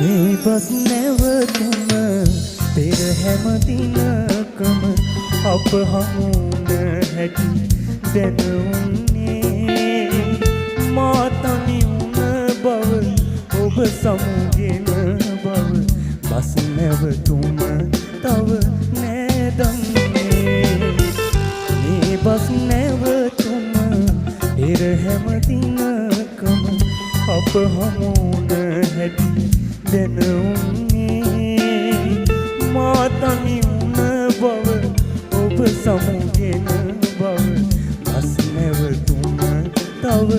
bus නැවතුම පෙර හැම දිනකම අප හමුන හැටි දැනුන්නේ මා තනි වුණ බව ඔබ සමුගෙන බව බස් නැවතුම තව නෑදන්නේ මේ බස් නැවතුම පෙර හැම දිනකම අප හමුන හැටි දැනුන්නේ මා තනි වුණ බව ඔබ සමුගෙන බව බස් නැවතුම තව